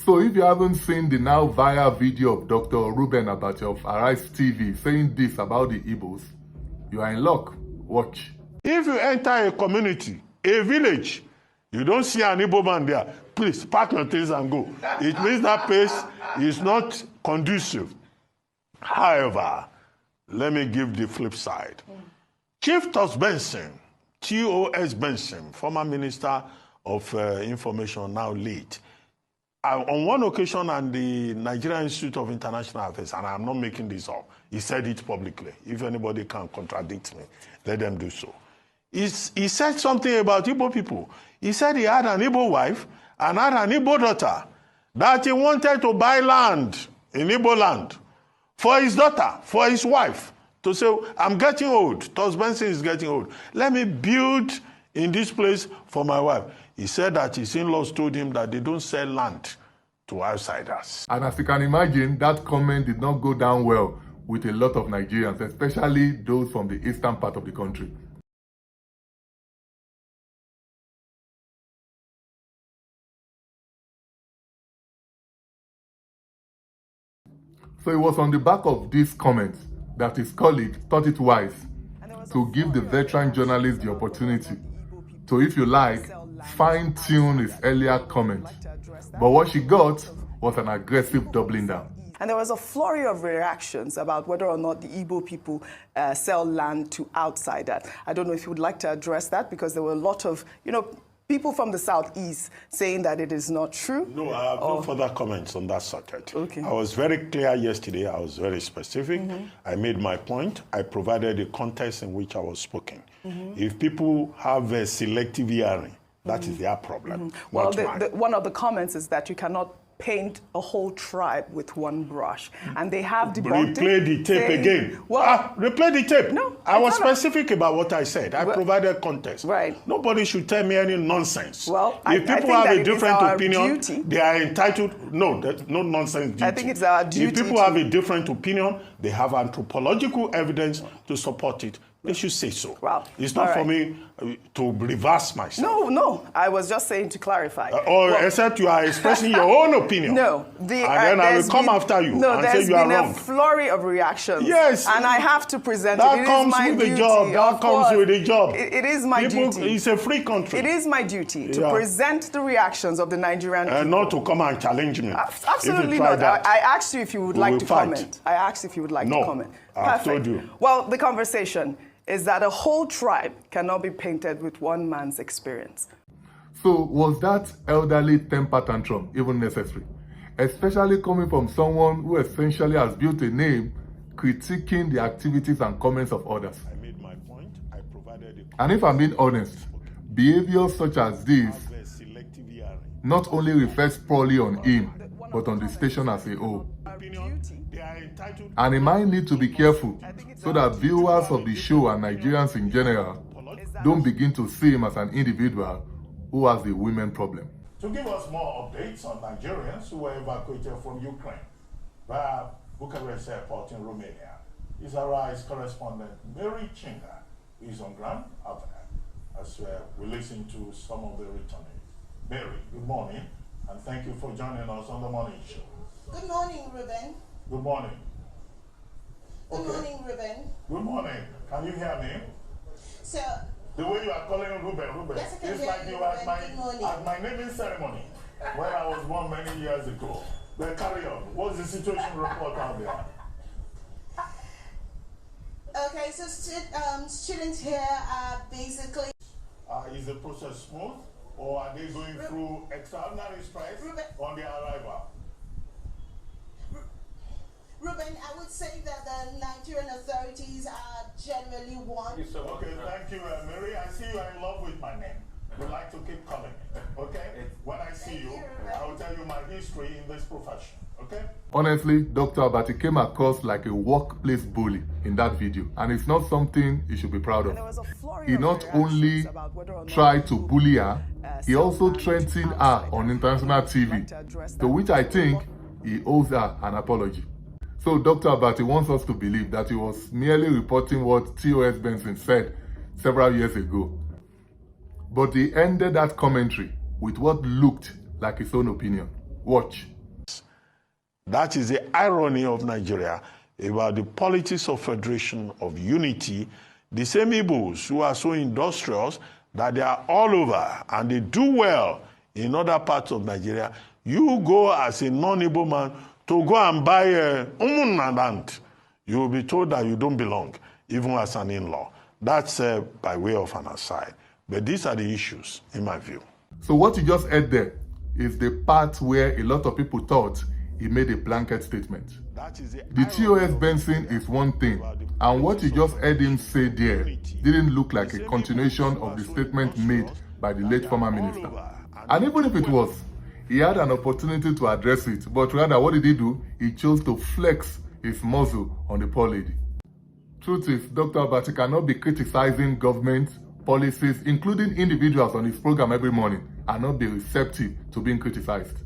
So if you haven't seen the now viral video of Dr. Reuben Abati of Arise TV saying this about the Igbos, you are in luck. Watch. If you enter a community, a village, you don't see an Igbo man there, please pack your things and go. It means that place is not conducive. However, let me give the flip side. Chief Theophilus Benson, T.O.S. Benson, former Minister of Information, now late, on one occasion on the Nigerian Institute of International Affairs, and I'm not making this up, he said it publicly. If anybody can contradict me, let them do so. He said something about Igbo people. He said he had an Igbo wife and had an Igbo daughter, that he wanted to buy land in Igbo land for his daughter, for his wife, to say, I'm getting old. Theophilus Benson is getting old. Let me build in this place for my wife. He said that his in-laws told him that they don't sell land to outsiders. And as you can imagine, that comment did not go down well with a lot of Nigerians, especially those from the eastern part of the country. So it was on the back of these comments that his colleague thought it wise to give the veteran journalist the opportunity to, if you like, fine-tune his earlier comment. But what she got was an aggressive doubling down. And there was a flurry of reactions about whether or not the Igbo people sell land to outsiders. I don't know if you would like to address that, because there were a lot of, people from the southeast saying that it is not true. No, I have no further comments on that subject. Okay. I was very clear yesterday. I was very specific. I made my point. I provided the context in which I was speaking. If people have a selective hearing, that is their problem. Well, one of the comments is that you cannot paint a whole tribe with one brush, and they have debunked Replay the tape again. Replay the tape. No, I was specific about what I said. I provided context. Right. Nobody should tell me any nonsense. Well, if people have a different opinion, they are entitled. No, there's no nonsense duty. I think it's our duty. If people have a different opinion, they have anthropological evidence to support it. They should say so. Well, it's not for me to reverse myself. No. I was just saying to clarify. Except you are expressing your own opinion. No. And then I will come after you and say you are wrong. There's been a flurry of reactions. Yes. And I have to present it. That comes with the job. That comes with the job. It is my duty. It's a free country. It is my duty to present the reactions of the Nigerian people. And not to come and challenge me. Absolutely not. I asked you if you would like to comment. I asked if you would like to comment. No, I've told you. Well, the conversation is that a whole tribe cannot be painted with one man's experience. So was that elderly temper tantrum even necessary? Especially coming from someone who essentially has built a name critiquing the activities and comments of others. I made my point. I provided it. And if I'm being honest, behaviors such as this not only reflects poorly on him, but on the station as a whole. And he might need to be careful so that viewers of the show and Nigerians in general don't begin to see him as an individual who has the women problem. To give us more updates on Nigerians who were evacuated from Ukraine via Bucharest airport in Romania is Arise correspondent Mary Chinga, who is on ground out there as we listen to some of the returnees. Mary, good morning, and thank you for joining us on the morning show. Good morning, Reuben. Good morning. Good morning, Reuben. Good morning. Can you hear me? So, the way you are calling Reuben, yes, I can it's hear like you you at my naming ceremony when I was born many years ago. But carry on. What's the situation report out there? Okay, so students here are basically... Is the process smooth, or are they going through extraordinary stress on their arrival? Reuben, I would say that the Nigerian authorities are generally one. Okay, thank you, Mary. I see you are in love with my name. Would like to keep calling me, okay? When I see you, I will tell you my history in this profession, okay? Honestly, Dr. Abati came across like a workplace bully in that video, and it's not something he should be proud of. He not only tried to bully her, he also threatened her on international TV, to which I think he owes her an apology. So Dr. Abati wants us to believe that he was merely reporting what Theophilus Benson said several years ago. But he ended that commentary with what looked like his own opinion. Watch. That is the irony of Nigeria about the politics of federation, of unity. The same Igbos who are so industrious that they are all over and they do well in other parts of Nigeria. You go as a non-Igbo man to go and buy a land, you will be told that you don't belong, even as an in-law. That's by way of an aside. But these are the issues, in my view. So what you just heard there is the part where a lot of people thought he made a blanket statement. The Theophilus Benson is one thing, and what you just heard him say there didn't look like a continuation of the statement made by the late former minister. And even if it was, he had an opportunity to address it, but rather what did he do? He chose to flex his muzzle on the poor lady. Truth is, Dr. Abati cannot be criticizing government policies, including individuals on his program every morning, and not be receptive to being criticized.